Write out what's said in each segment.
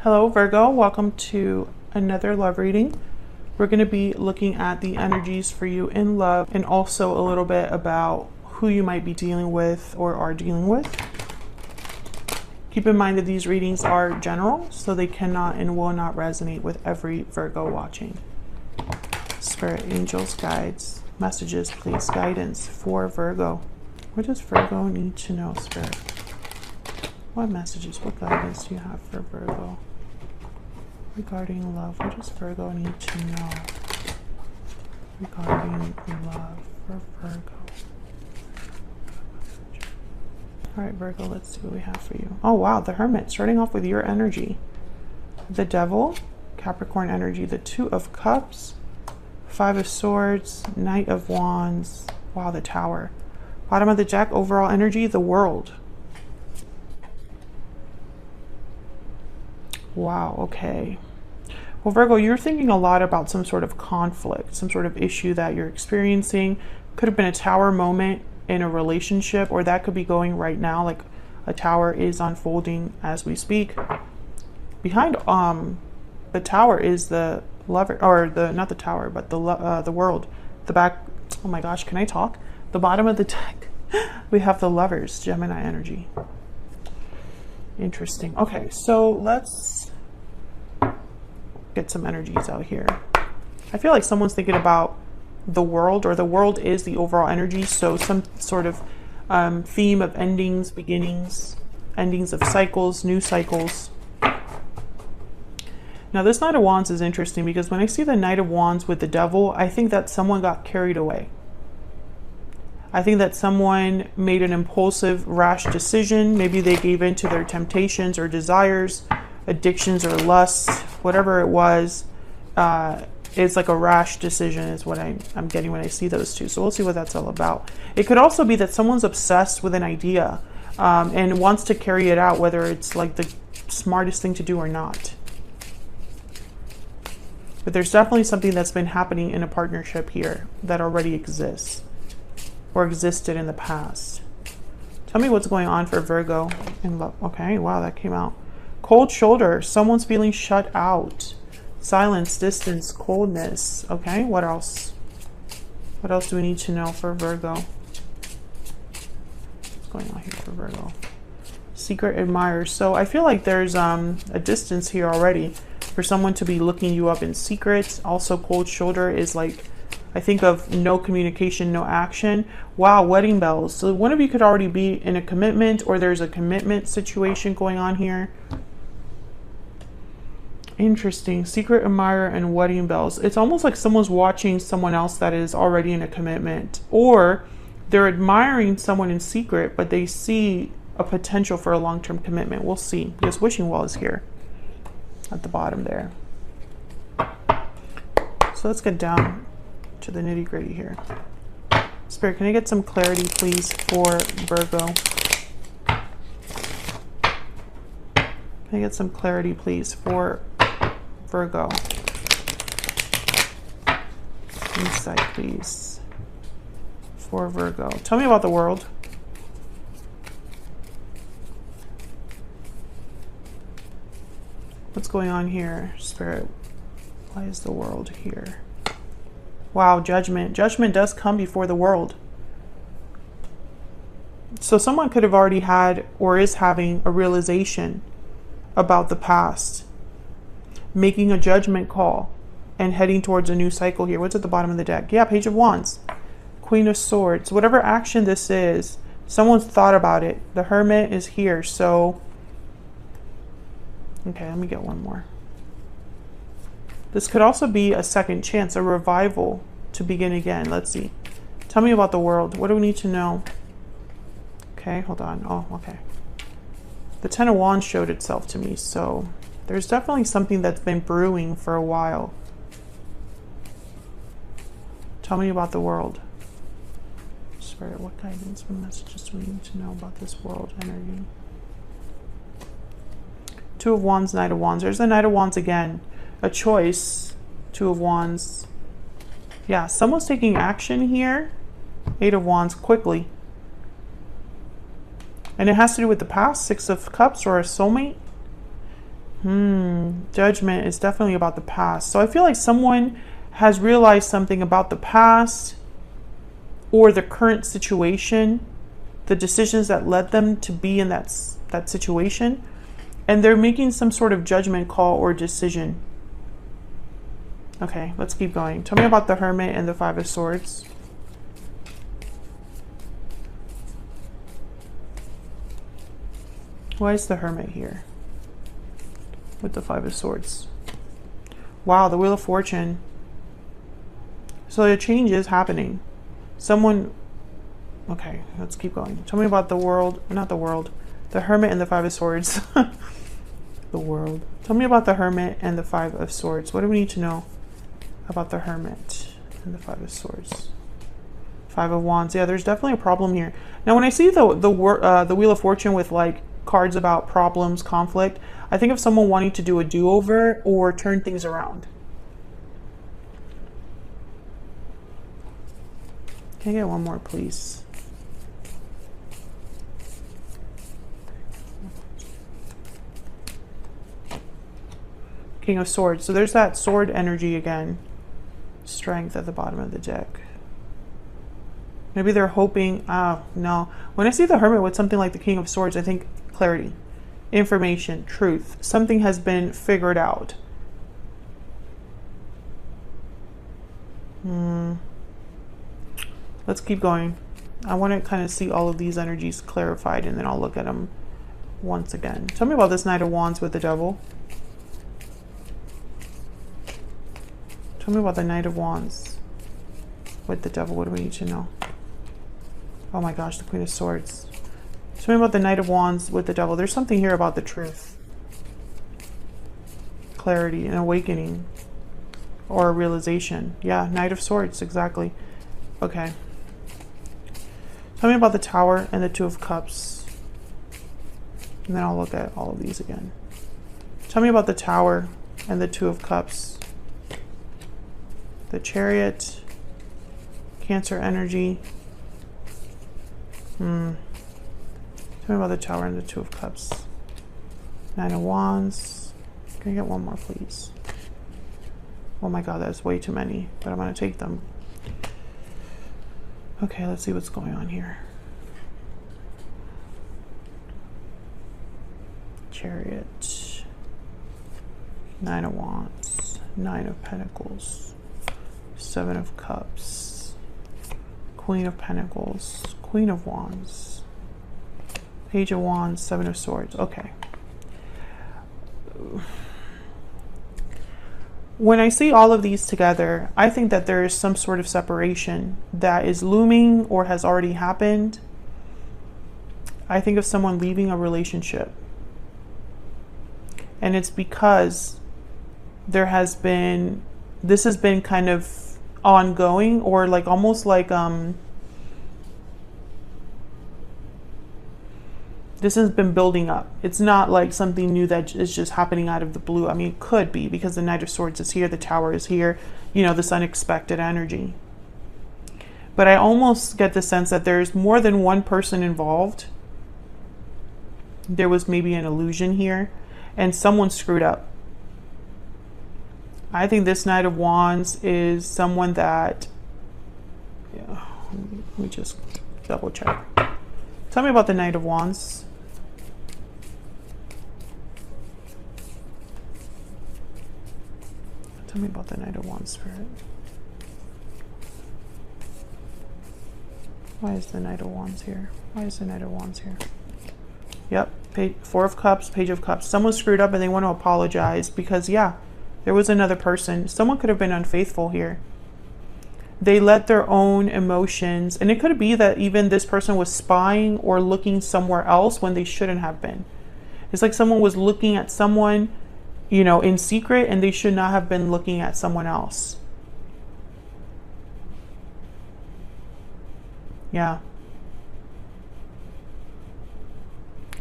Hello Virgo, welcome to another love reading. We're going to be looking at the energies for you in love and also a little bit about who you might be dealing with or are dealing with. Keep in mind that these readings are general, so they cannot and will not resonate with every Virgo watching. Spirit, angels, guides, messages, please, guidance for Virgo. What does Virgo need to know, Spirit? What messages, what guidance do you have for Virgo? Regarding love, what does Virgo need to know regarding love for Virgo? All right, Virgo, let's see what we have for you. Oh, wow, the Hermit, starting off with your energy. The Devil, Capricorn energy, the Two of Cups, Five of Swords, Knight of Wands. Wow, the Tower. Bottom of the deck, overall energy, the World. Wow, okay. Well, Virgo, you're thinking a lot about some sort of conflict, some sort of issue that you're experiencing. Could have been a tower moment in a relationship, or that could be going right now, like a tower is unfolding as we speak. Behind the tower is the lover, or the not the tower, but the world. The back, oh my gosh, can I talk? The bottom of the deck, we have the Lovers, Gemini energy. Interesting. Okay, so let's get some energies out here. I feel like someone's thinking about the world, or the world is the overall energy, so some sort of theme of endings, beginnings, endings of cycles, new cycles. Now this Knight of Wands is interesting because when I see the Knight of Wands with the Devil, I think that someone got carried away. I think that someone made an impulsive, rash decision. Maybe they gave in to their temptations or desires, addictions or lusts, whatever it was. It's like a rash decision is what I'm getting when I see those two. So we'll see what that's all about. It could also be that someone's obsessed with an idea and wants to carry it out, whether it's like the smartest thing to do or not. But there's definitely something that's been happening in a partnership here that already exists or existed in the past. Tell me what's going on for Virgo in love. Okay, wow, that came out. Cold shoulder, someone's feeling shut out. Silence, distance, coldness. Okay, what else? What else do we need to know for Virgo? What's going on here for Virgo? Secret admirers. So I feel like there's a distance here already for someone to be looking you up in secret. Also, cold shoulder is like, I think of no communication, no action. Wow, wedding bells. So one of you could already be in a commitment, or there's a commitment situation going on here. Interesting. Secret admirer and wedding bells. It's almost like someone's watching someone else that is already in a commitment, or they're admiring someone in secret, but they see a potential for a long-term commitment. We'll see, because wishing well is here at the bottom there. So let's get down to the nitty-gritty here. Spirit, can I get some clarity please for Virgo? Can I get some clarity please for Virgo? Insight please for Virgo. Tell me about the world. What's going on here, Spirit? Why is the world here? Wow, judgment. Judgment does come before the world. So someone could have already had or is having a realization about the past, making a judgment call and heading towards a new cycle here. What's at the bottom of the deck? Yeah, Page of Wands, Queen of Swords. Whatever action this is, someone's thought about it. The Hermit is here. So, okay, let me get one more. This could also be a second chance, a revival to begin again. Let's see. Tell me about the world. What do we need to know? Okay, hold on. Oh, okay. The Ten of Wands showed itself to me, so there's definitely something that's been brewing for a while. Tell me about the world. Spirit, what guidance, what messages do we need to know about this world energy? Two of Wands, Knight of Wands. There's the Knight of Wands again. A choice. Two of Wands. Yeah, someone's taking action here. Eight of Wands quickly. And it has to do with the past. Six of Cups or a soulmate. Judgment is definitely about the past. So I feel like someone has realized something about the past or the current situation, the decisions that led them to be in that situation, and they're making some sort of judgment call or decision. Okay, let's keep going. Tell me about the Hermit and the Five of Swords. Why is the Hermit here with the Five of Swords? Wow, the Wheel of Fortune. So a change is happening. Someone... Okay, let's keep going. Tell me about the world. Not the world. The Hermit and the Five of Swords. The world. Tell me about the Hermit and the Five of Swords. What do we need to know about the Hermit and the Five of Swords? Five of Wands. Yeah, there's definitely a problem here. Now, when I see the Wheel of Fortune with like cards about problems, conflict, I think of someone wanting to do a do-over or turn things around. Can I get one more, please? King of Swords. So there's that sword energy again. Strength at the bottom of the deck. Maybe they're hoping... no. When I see the Hermit with something like the King of Swords, I think clarity, information, truth. Something has been figured out. Let's keep going. I want to kind of see all of these energies clarified, and then I'll look at them once again. Tell me about this Knight of Wands with the Devil. Tell me about the Knight of Wands with the Devil. What do we need to know? Oh my gosh, the Queen of Swords. Tell me about the Knight of Wands with the Devil. There's something here about the truth. Clarity, an awakening, or a realization. Yeah, Knight of Swords, exactly. Okay. Tell me about the Tower and the Two of Cups. And then I'll look at all of these again. Tell me about the Tower and the Two of Cups. The Chariot. Cancer energy. Tell me about the Tower and the Two of Cups. Nine of Wands. Can I get one more, please? Oh my god, that's way too many, but I'm going to take them. Okay, let's see what's going on here. Chariot. Nine of Wands. Nine of Pentacles. Seven of Cups. Queen of Pentacles. Queen of Wands. Page of Wands. Seven of Swords. Okay. When I see all of these together, I think that there is some sort of separation that is looming or has already happened. I think of someone leaving a relationship. And it's because there has been, this has been kind of ongoing, or like almost like this has been building up. It's not like something new that is just happening out of the blue. I mean, it could be because the Knight of Swords is here, the Tower is here, you know, this unexpected energy. But I almost get the sense that there's more than one person involved. There was maybe an illusion here, and someone screwed up. I think this Knight of Wands is someone that, yeah, let me just double check. Tell me about the Knight of Wands. Tell me about the Knight of Wands, Spirit. Why is the Knight of Wands here? Why is the Knight of Wands here? Yep, Four of Cups, Page of Cups. Someone screwed up and they want to apologize because, yeah, there was another person. Someone could have been unfaithful here. They let their own emotions, and it could be that even this person was spying or looking somewhere else when they shouldn't have been. It's like someone was looking at someone, you know, in secret, and they should not have been looking at someone else. Yeah.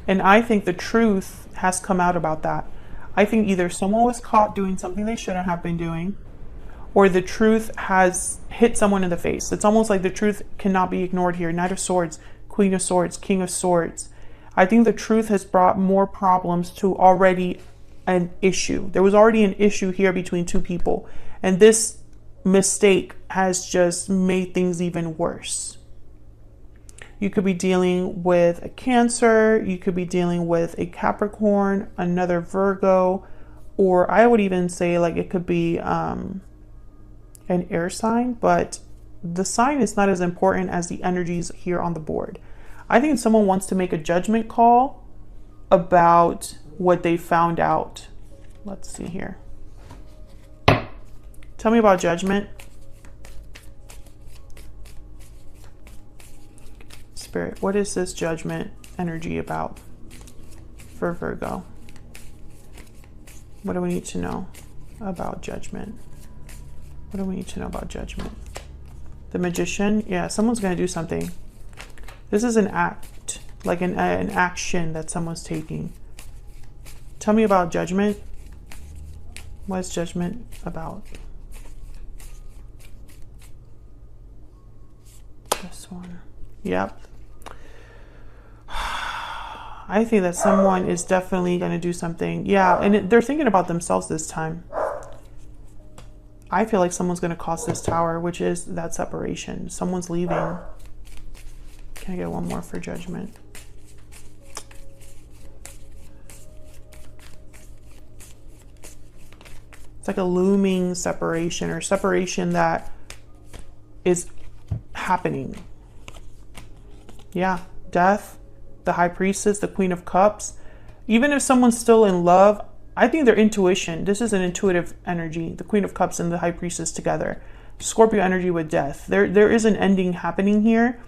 And I think the truth has come out about that. I think either someone was caught doing something they shouldn't have been doing, or the truth has hit someone in the face. It's almost like the truth cannot be ignored here. Knight of Swords, Queen of Swords, King of Swords. I think the truth has brought more problems to already an issue. There was already an issue here between two people. And this mistake has just made things even worse. You could be dealing with a Cancer. You could be dealing with a Capricorn, another Virgo, or I would even say like it could be an air sign, but the sign is not as important as the energies here on the board. I think someone wants to make a judgment call about what they found out. Let's see here. Tell me about judgment. Spirit, what is this judgment energy about for Virgo? What do we need to know about judgment? What do we need to know about judgment? The Magician, yeah, someone's going to do something. This is an act, like an action that someone's taking. Tell me about judgment. What is judgment about? This one. Yep. I think that someone is definitely going to do something. Yeah, and they're thinking about themselves this time. I feel like someone's going to cross this tower, which is that separation. Someone's leaving. Can I get one more for judgment? It's like a looming separation, or separation that is happening. Yeah, death, the High Priestess, the Queen of Cups. Even if someone's still in love, I think their intuition, this is an intuitive energy, the Queen of Cups and the High Priestess together. Scorpio energy with death. There is an ending happening here.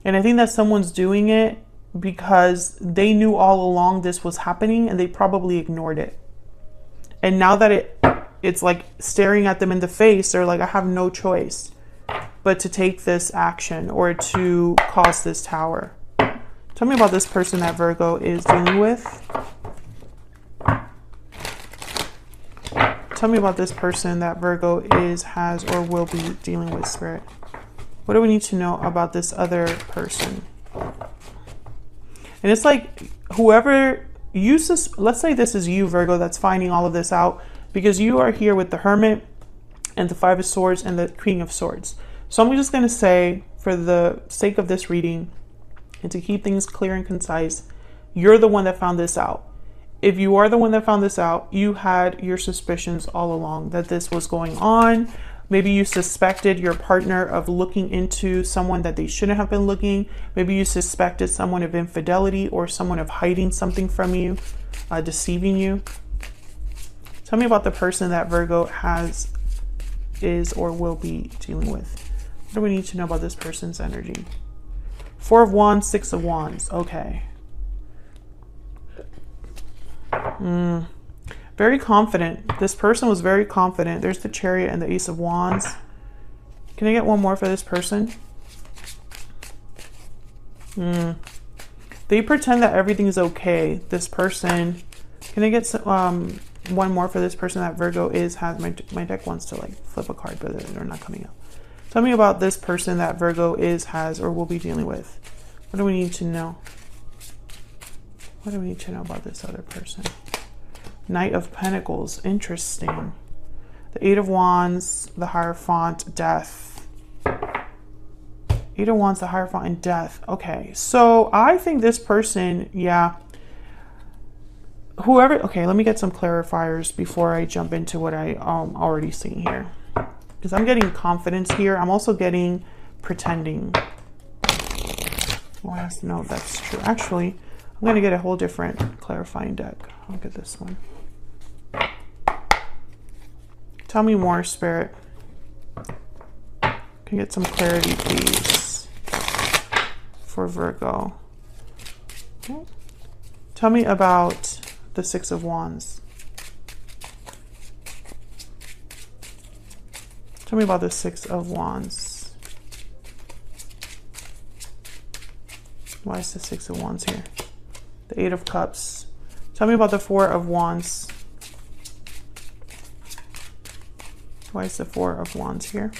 And I think that someone's doing it because they knew all along this was happening and they probably ignored it. And now that it's like staring at them in the face, they're like, I have no choice but to take this action or to cause this tower. Tell me about this person that Virgo is dealing with. Tell me about this person that Virgo is, has, or will be dealing with, Spirit. What do we need to know about this other person? And it's like whoever you, let's say this is you, Virgo, that's finding all of this out, because you are here with the Hermit and the Five of Swords and the Queen of Swords. So I'm just going to say, for the sake of this reading and to keep things clear and concise, you're the one that found this out. If you are the one that found this out, you had your suspicions all along that this was going on. Maybe you suspected your partner of looking into someone that they shouldn't have been looking. Maybe you suspected someone of infidelity or someone of hiding something from you, deceiving you. Tell me about the person that Virgo has, is, or will be dealing with. What do we need to know about this person's energy? Four of Wands, Six of Wands. Okay. Very confident. This person was very confident. There's the Chariot and the Ace of Wands. Can I get one more for this person? They pretend that everything's okay. This person. Can I get one more for this person that Virgo is, has? My deck wants to like flip a card, but they're not coming up. Tell me about this person that Virgo is, has, or will be dealing with. What do we need to know? What do we need to know about this other person? Knight of Pentacles. Interesting. The Eight of Wands, the Hierophant, Death. Eight of Wands, the Hierophant, and Death. Okay, so I think this person, yeah. Whoever, okay, let me get some clarifiers before I jump into what I already see here. Because I'm getting confidence here. I'm also getting pretending. Well, no, that's true. Actually, I'm going to get a whole different clarifying deck. I'll get this one. Tell me more, Spirit. Can you get some clarity, please, for Virgo? Okay. Tell me about the Six of Wands. Tell me about the Six of Wands. Why is the Six of Wands here? The Eight of Cups. Tell me about the Four of Wands. Why is the Four of Wands here?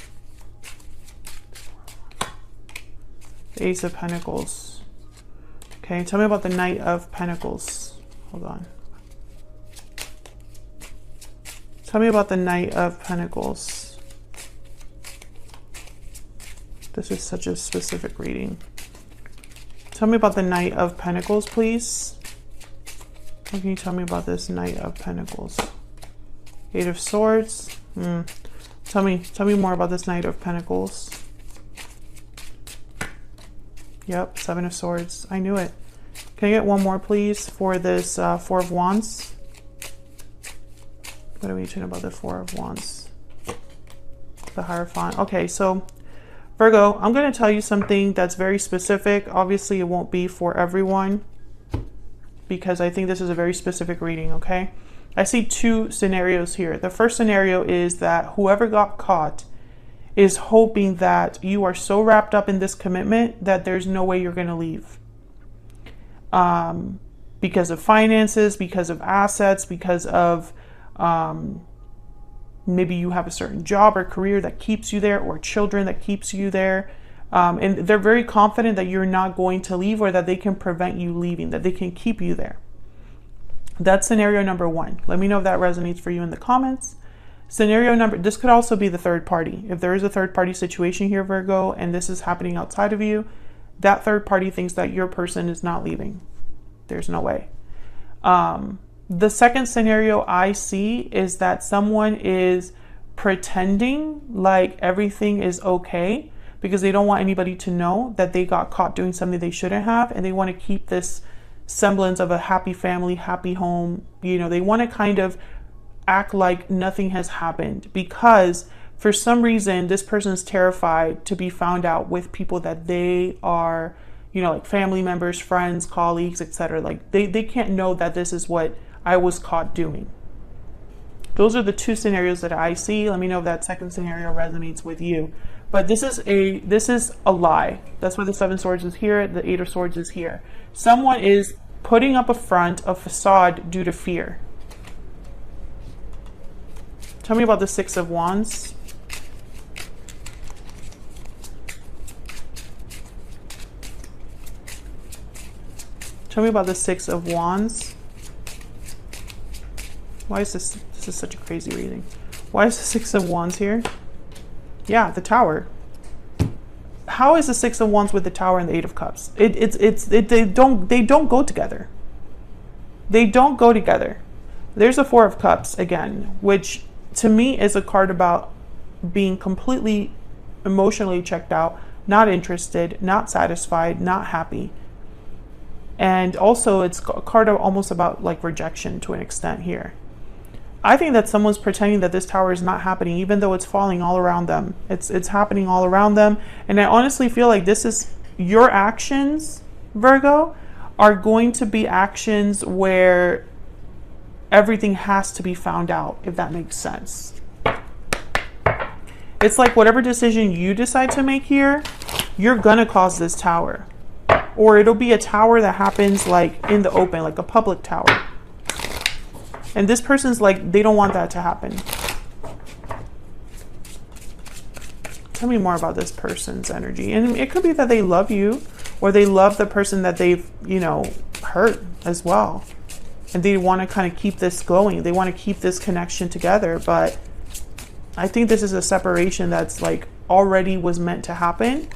The Ace of Pentacles. Okay, tell me about the Knight of Pentacles. Hold on. Tell me about the Knight of Pentacles. This is such a specific reading. Tell me about the Knight of Pentacles, please. What can you tell me about this Knight of Pentacles? Eight of Swords. Tell me more about this Knight of Pentacles. Yep, Seven of Swords. I knew it. Can I get one more, please, for this Four of Wands? What are we talking about the Four of Wands? The Hierophant. Okay, so Virgo, I'm going to tell you something that's very specific. Obviously, it won't be for everyone because I think this is a very specific reading, okay? I see two scenarios here. The first scenario is that whoever got caught is hoping that you are so wrapped up in this commitment that there's no way you're going to leave. Because of finances, because of assets, because of maybe you have a certain job or career that keeps you there, or children that keeps you there. And they're very confident that you're not going to leave, or that they can prevent you leaving, that they can keep you there. That's scenario number one. Let me know if that resonates for you in the comments. This could also be the third party. If there is a third party situation here, Virgo, and this is happening outside of you, that third party thinks that your person is not leaving. There's no way. The second scenario I see is that someone is pretending like everything is okay because they don't want anybody to know that they got caught doing something they shouldn't have, and they want to keep this semblance of a happy family, happy home. You know, they want to kind of act like nothing has happened because for some reason this person is terrified to be found out with people that they are, you know, like family members, friends, colleagues, etc. Like they can't know that this is what I was caught doing. Those are the two scenarios that I see. Let me know if that second scenario resonates with you. But this is a lie. That's why the Seven of Swords is here, the Eight of Swords is here. Someone is putting up a front, a facade due to fear. Tell me about the Six of Wands. Tell me about the Six of Wands. Why is this is such a crazy reading. Why is the Six of Wands here? Yeah, the Tower. How is the Six of Wands with the Tower and the Eight of Cups? They don't go together. They don't go together. There's a Four of Cups again, which to me is a card about being completely emotionally checked out, not interested, not satisfied, not happy. And also it's a card almost about like rejection to an extent here. I think that someone's pretending that this tower is not happening, even though it's falling all around them. It's happening all around them. And I honestly feel like this is your actions, Virgo, are going to be actions where everything has to be found out, if that makes sense. It's like whatever decision you decide to make here, you're gonna cause this tower. Or it'll be a tower that happens like in the open, like a public tower. And this person's like, they don't want that to happen. Tell me more about this person's energy. And it could be that they love you, or they love the person that they've, you know, hurt as well. And they want to kind of keep this going. They want to keep this connection together. But I think this is a separation that's like already was meant to happen.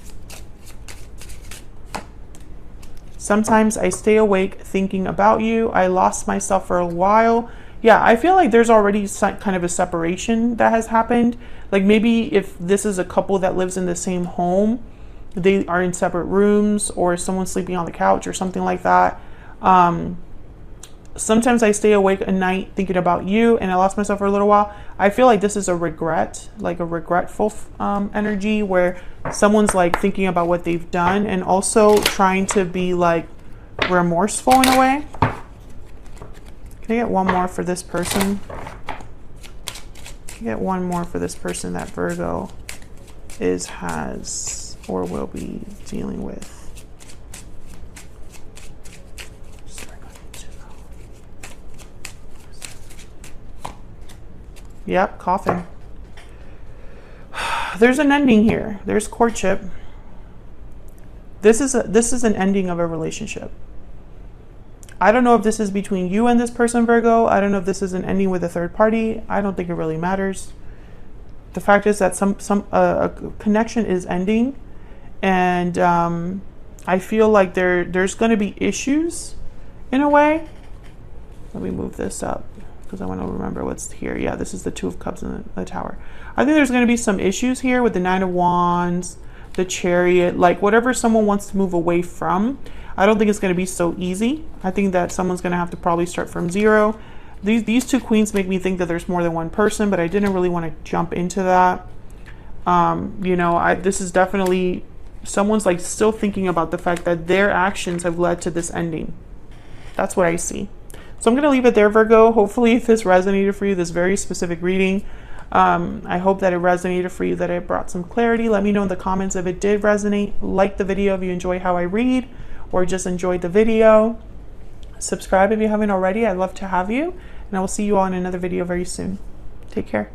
Sometimes I stay awake thinking about you. I lost myself for a while. Yeah, I feel like there's already kind of a separation that has happened. Like maybe if this is a couple that lives in the same home, they are in separate rooms, or someone's sleeping on the couch or something like that. Sometimes I stay awake at night thinking about you, and I lost myself for a little while. I feel like this is a regret, like a regretful energy where someone's like thinking about what they've done and also trying to be like remorseful in a way. Can I get one more for this person? Can I get one more for this person that Virgo has or will be dealing with? Yep, coffin. There's an ending here. There's courtship. This is an ending of a relationship. I don't know if this is between you and this person, Virgo. I don't know if this is an ending with a third party. I don't think it really matters. The fact is that a connection is ending, and I feel like there's going to be issues in a way. Let me move this up because I want to remember what's here. Yeah, this is the Two of Cups in the Tower. I think there's going to be some issues here with the Nine of Wands, the Chariot, like whatever someone wants to move away from. I don't think it's going to be so easy. I think that someone's going to have to probably start from zero. These two queens make me think that there's more than one person, but I didn't really want to jump into that. You know, this is definitely someone's like still thinking about the fact that their actions have led to this ending. That's what I see. So I'm going to leave it there, Virgo. Hopefully this resonated for you, this very specific reading. I hope that it resonated for you, that it brought some clarity. Let me know in the comments if it did resonate. Like the video if you enjoy how I read or just enjoyed the video. Subscribe if you haven't already. I'd love to have you. And I will see you all in another video very soon. Take care.